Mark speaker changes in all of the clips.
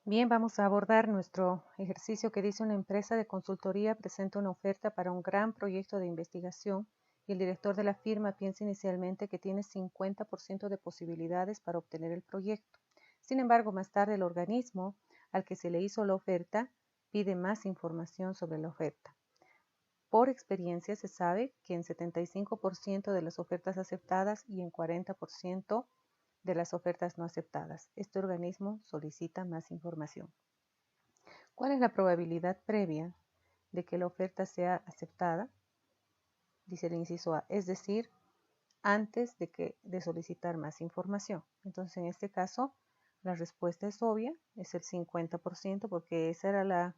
Speaker 1: Bien, vamos a abordar nuestro ejercicio que dice: una empresa de consultoría presenta una oferta para un gran proyecto de investigación y el director de la firma piensa inicialmente que tiene 50% de posibilidades para obtener el proyecto. Sin embargo, más tarde el organismo al que se le hizo la oferta pide más información sobre la oferta. Por experiencia se sabe que en 75% de las ofertas aceptadas y en 40% de las ofertas no aceptadas, este organismo solicita más información. ¿Cuál es la probabilidad previa de que la oferta sea aceptada? Dice el inciso A, es decir, antes de solicitar más información. Entonces, en este caso, la respuesta es obvia, es el 50%, porque esa era la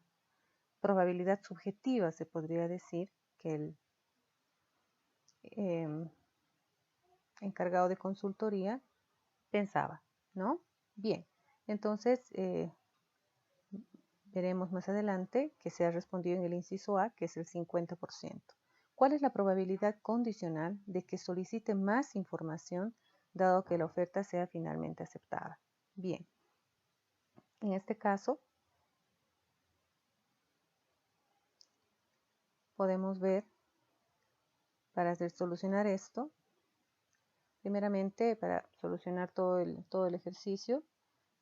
Speaker 1: probabilidad subjetiva, se podría decir, que el encargado de consultoría pensaba, ¿no? Bien, entonces veremos más adelante que se ha respondido en el inciso A, que es el 50%. ¿Cuál es la probabilidad condicional de que solicite más información dado que la oferta sea finalmente aceptada? Bien, en este caso podemos ver, para solucionar esto, primeramente para solucionar todo el ejercicio,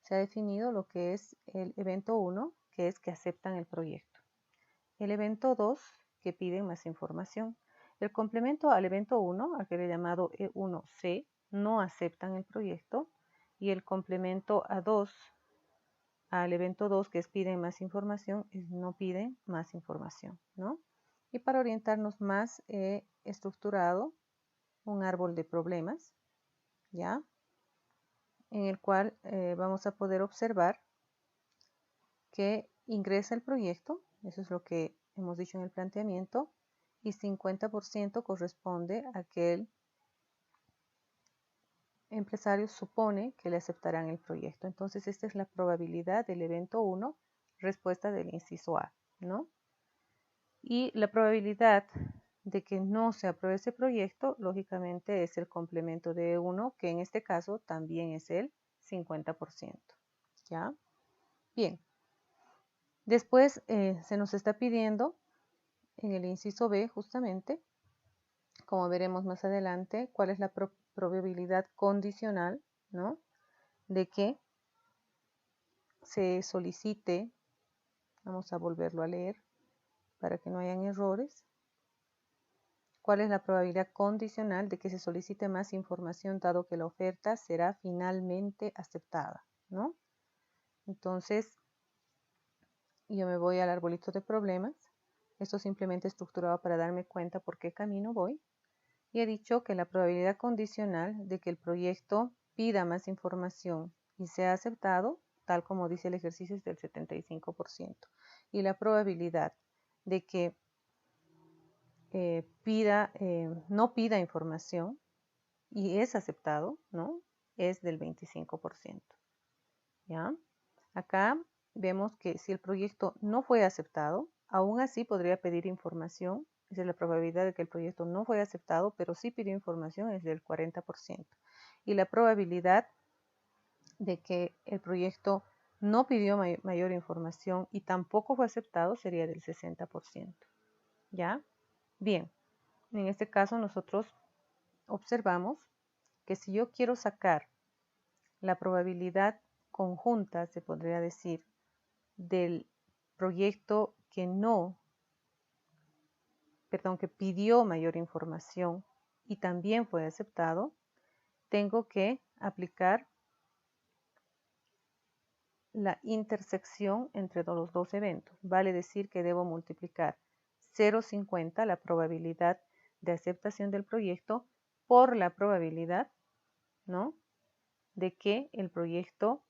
Speaker 1: se ha definido lo que es el evento 1, que es que aceptan el proyecto. El evento 2, que piden más información. El complemento al evento 1, aquel llamado E1C, no aceptan el proyecto. Y el complemento A2, al evento 2, que es piden más información, es no piden más información, ¿no? Y para orientarnos más, he estructurado un árbol de problemas, ¿ya? En el cual vamos a poder observar que ingresa el proyecto, eso es lo que hemos dicho en el planteamiento, y 50% corresponde a que el empresario supone que le aceptarán el proyecto. Entonces, esta es la probabilidad del evento 1, respuesta del inciso A, ¿no? Y la probabilidad de que no se apruebe ese proyecto, lógicamente, es el complemento de 1, que en este caso también es el 50%, ¿ya? Bien. Después se nos está pidiendo en el inciso B, justamente, como veremos más adelante, cuál es la probabilidad condicional, ¿no?, de que se solicite. Vamos a volverlo a leer para que no hayan errores. ¿Cuál es la probabilidad condicional de que se solicite más información dado que la oferta será finalmente aceptada, ¿no? Entonces, yo me voy al arbolito de problemas. Esto simplemente estructurado para darme cuenta por qué camino voy. Y he dicho que la probabilidad condicional de que el proyecto pida más información y sea aceptado, tal como dice el ejercicio, es del 75%. Y la probabilidad de que no pida información y es aceptado, ¿no?, es del 25%. ¿Ya? Acá vemos que si el proyecto no fue aceptado, aún así podría pedir información. Esa es la probabilidad de que el proyecto no fue aceptado, pero sí pidió información, es del 40%. Y la probabilidad de que el proyecto no pidió mayor información y tampoco fue aceptado sería del 60%. ¿Ya? Bien, en este caso nosotros observamos que si yo quiero sacar la probabilidad conjunta, se podría decir, del proyecto que pidió mayor información y también fue aceptado, tengo que aplicar la intersección entre los dos eventos. Vale decir que debo multiplicar 0,50, la probabilidad de aceptación del proyecto, por la probabilidad, ¿no?, de que el proyecto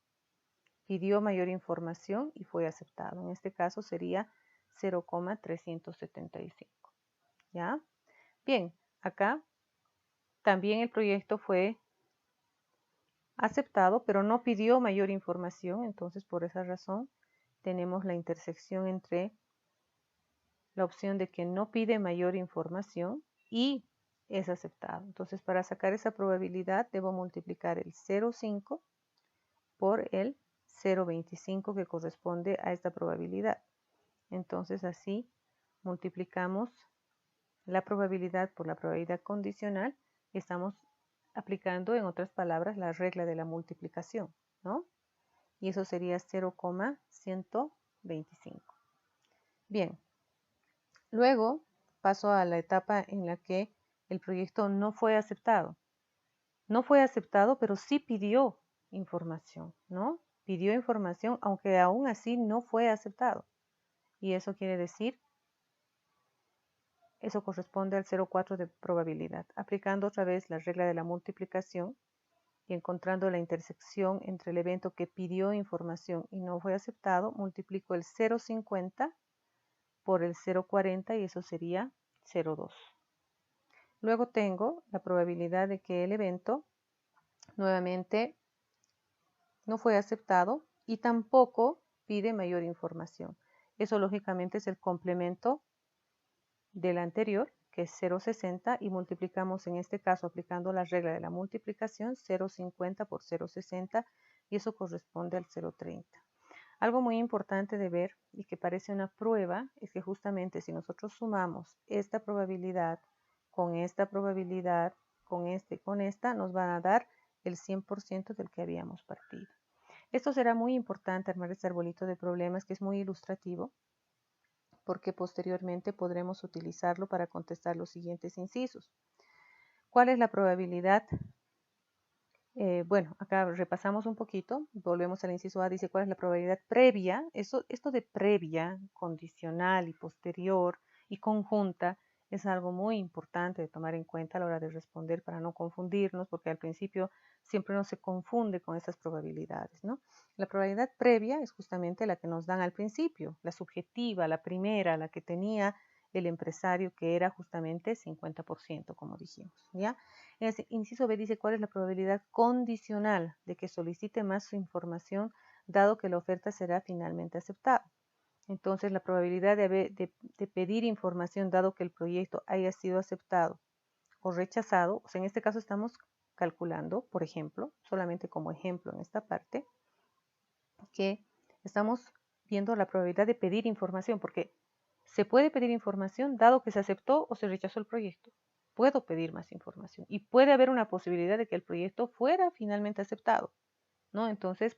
Speaker 1: pidió mayor información y fue aceptado. En este caso sería 0,375. ¿Ya? Bien, acá también el proyecto fue aceptado, pero no pidió mayor información. Entonces, por esa razón, tenemos la intersección entre la opción de que no pide mayor información y es aceptado. Entonces, para sacar esa probabilidad, debo multiplicar el 0,5 por el 0.25 que corresponde a esta probabilidad. Entonces así multiplicamos la probabilidad por la probabilidad condicional y estamos aplicando, en otras palabras, la regla de la multiplicación, ¿no? Y eso sería 0,125. Bien, luego paso a la etapa en la que el proyecto no fue aceptado. No fue aceptado, pero sí pidió información, ¿no? Pidió información, aunque aún así no fue aceptado. Y eso quiere decir, eso corresponde al 0,4 de probabilidad. Aplicando otra vez la regla de la multiplicación y encontrando la intersección entre el evento que pidió información y no fue aceptado, multiplico el 0,50 por el 0,40 y eso sería 0,2. Luego tengo la probabilidad de que el evento nuevamente no fue aceptado y tampoco pide mayor información. Eso lógicamente es el complemento del anterior, que es 0,60, y multiplicamos en este caso aplicando la regla de la multiplicación 0,50 por 0,60 y eso corresponde al 0,30. Algo muy importante de ver y que parece una prueba es que justamente si nosotros sumamos esta probabilidad, con esta, con esta, nos van a dar el 100% del que habíamos partido. Esto será muy importante armar este arbolito de problemas que es muy ilustrativo porque posteriormente podremos utilizarlo para contestar los siguientes incisos. ¿Cuál es la probabilidad? Bueno, acá repasamos un poquito, volvemos al inciso A, dice cuál es la probabilidad previa. Esto de previa, condicional y posterior y conjunta es algo muy importante de tomar en cuenta a la hora de responder para no confundirnos, porque al principio siempre uno se confunde con estas probabilidades, ¿no? La probabilidad previa es justamente la que nos dan al principio, la subjetiva, la primera, la que tenía el empresario, que era justamente 50%, como dijimos, ¿ya? En el inciso B dice cuál es la probabilidad condicional de que solicite más información dado que la oferta será finalmente aceptada. Entonces, la probabilidad de pedir información dado que el proyecto haya sido aceptado o rechazado, o sea, en este caso estamos calculando, por ejemplo, solamente como ejemplo en esta parte, que estamos viendo la probabilidad de pedir información, porque se puede pedir información dado que se aceptó o se rechazó el proyecto. Puedo pedir más información y puede haber una posibilidad de que el proyecto fuera finalmente aceptado, ¿no? Entonces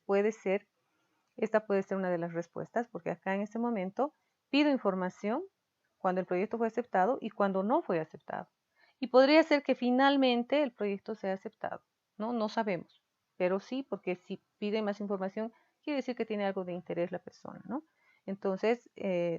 Speaker 1: esta puede ser una de las respuestas, porque acá en este momento pido información cuando el proyecto fue aceptado y cuando no fue aceptado. Y podría ser que finalmente el proyecto sea aceptado, ¿no? No sabemos, pero sí, porque si pide más información, quiere decir que tiene algo de interés la persona, ¿no? Entonces,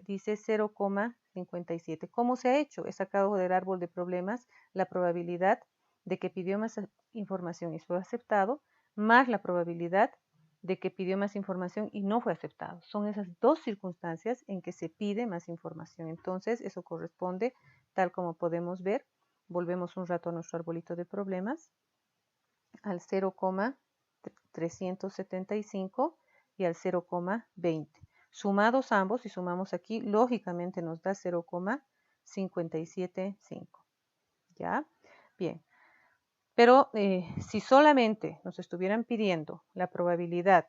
Speaker 1: dice 0,57. ¿Cómo se ha hecho? He sacado del árbol de problemas la probabilidad de que pidió más información y fue aceptado, más la probabilidad de que pidió más información y no fue aceptado. Son esas dos circunstancias en que se pide más información. Entonces, eso corresponde, tal como podemos ver, volvemos un rato a nuestro arbolito de problemas, al 0,375 y al 0,20. Sumados ambos, y sumamos aquí, lógicamente nos da 0,575. ¿Ya? Bien. Pero si solamente nos estuvieran pidiendo la probabilidad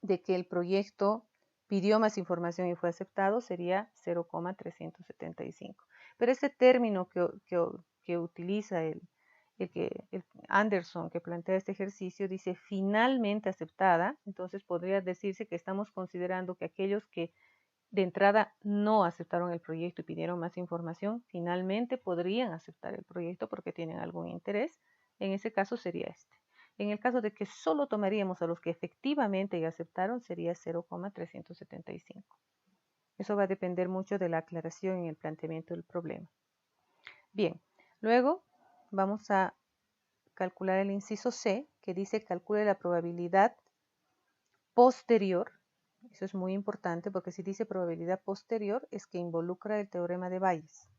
Speaker 1: de que el proyecto pidió más información y fue aceptado, sería 0,375. Pero este término que utiliza el Anderson, que plantea este ejercicio, dice finalmente aceptada, entonces podría decirse que estamos considerando que aquellos que de entrada no aceptaron el proyecto y pidieron más información, finalmente podrían aceptar el proyecto porque tienen algún interés. En ese caso sería este. En el caso de que solo tomaríamos a los que efectivamente ya aceptaron, sería 0,375. Eso va a depender mucho de la aclaración en el planteamiento del problema. Bien, luego vamos a calcular el inciso C, que dice calcule la probabilidad posterior. Eso es muy importante porque si dice probabilidad posterior es que involucra el teorema de Bayes,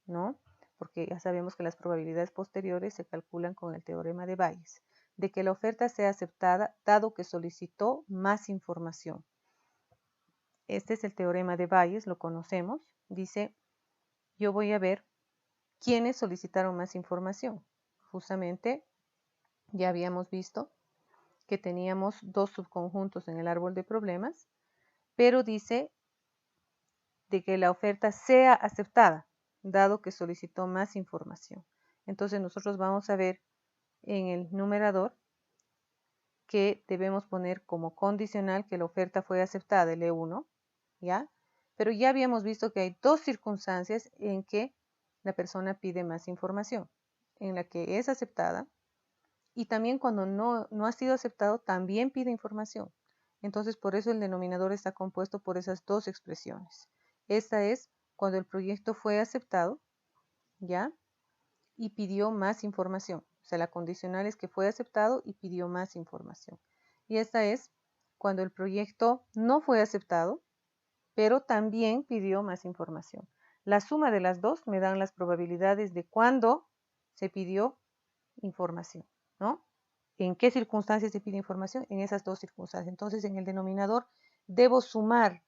Speaker 1: ¿no? Porque ya sabemos que las probabilidades posteriores se calculan con el teorema de Bayes, de que la oferta sea aceptada dado que solicitó más información. Este es el teorema de Bayes, lo conocemos. Dice, yo voy a ver quiénes solicitaron más información. Justamente ya habíamos visto que teníamos dos subconjuntos en el árbol de problemas, pero dice de que la oferta sea aceptada, dado que solicitó más información. Entonces nosotros vamos a ver en el numerador que debemos poner como condicional que la oferta fue aceptada, el E1, ¿ya? Pero ya habíamos visto que hay dos circunstancias en que la persona pide más información, en la que es aceptada y también cuando no ha sido aceptado también pide información. Entonces por eso el denominador está compuesto por esas dos expresiones. Esta es cuando el proyecto fue aceptado, ¿ya? Y pidió más información. O sea, la condicional es que fue aceptado y pidió más información. Y esta es cuando el proyecto no fue aceptado, pero también pidió más información. La suma de las dos me dan las probabilidades de cuándo se pidió información, ¿no? ¿En qué circunstancias se pide información? En esas dos circunstancias. Entonces, en el denominador debo sumar,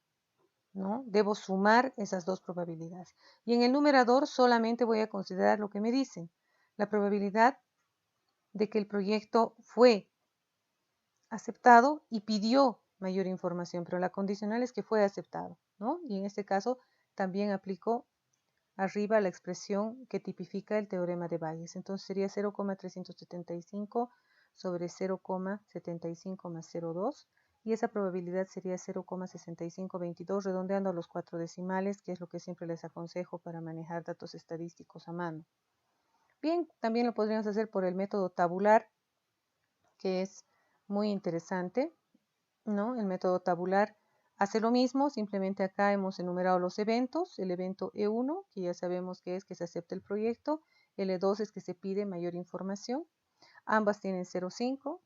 Speaker 1: ¿no? Debo sumar esas dos probabilidades. Y en el numerador solamente voy a considerar lo que me dicen. La probabilidad de que el proyecto fue aceptado y pidió mayor información, pero la condicional es que fue aceptado, ¿no? Y en este caso también aplico arriba la expresión que tipifica el teorema de Bayes. Entonces sería 0,375 sobre 0,75 más 0,2 y esa probabilidad sería 0,6522 redondeando a los 4 decimales, que es lo que siempre les aconsejo para manejar datos estadísticos a mano. Bien, también lo podríamos hacer por el método tabular, que es muy interesante, ¿no? El método tabular hace lo mismo, simplemente acá hemos enumerado los eventos, el evento E1, que ya sabemos que es que se acepta el proyecto, el E2 es que se pide mayor información, ambas tienen 0,5,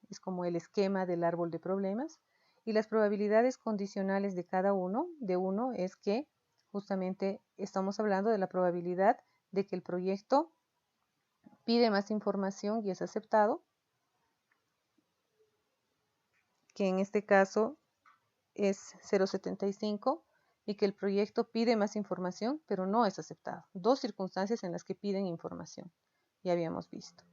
Speaker 1: es como el esquema del árbol de problemas, y las probabilidades condicionales de cada uno, de uno, es que justamente estamos hablando de la probabilidad de que el proyecto pide más información y es aceptado, que en este caso es 0,75 y que el proyecto pide más información, pero no es aceptado. Dos circunstancias en las que piden información, ya habíamos visto.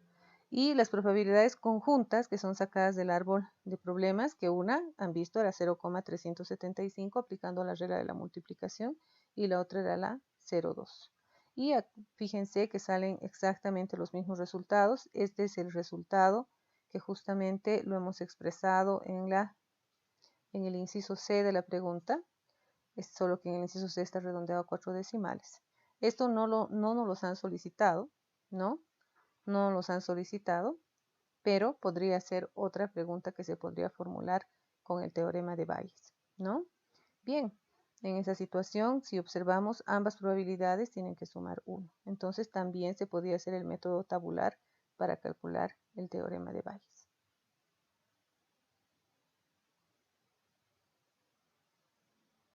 Speaker 1: Y las probabilidades conjuntas que son sacadas del árbol de problemas, que una han visto era 0,375 aplicando la regla de la multiplicación y la otra era la 0,2. Y fíjense que salen exactamente los mismos resultados. Este es el resultado que justamente lo hemos expresado en el inciso C de la pregunta, es solo que en el inciso C está redondeado a 4 decimales. Esto no nos los han solicitado, ¿no? No los han solicitado, pero podría ser otra pregunta que se podría formular con el teorema de Bayes, ¿no? Bien, en esa situación, si observamos, ambas probabilidades tienen que sumar 1. Entonces también se podría hacer el método tabular para calcular el teorema de Bayes.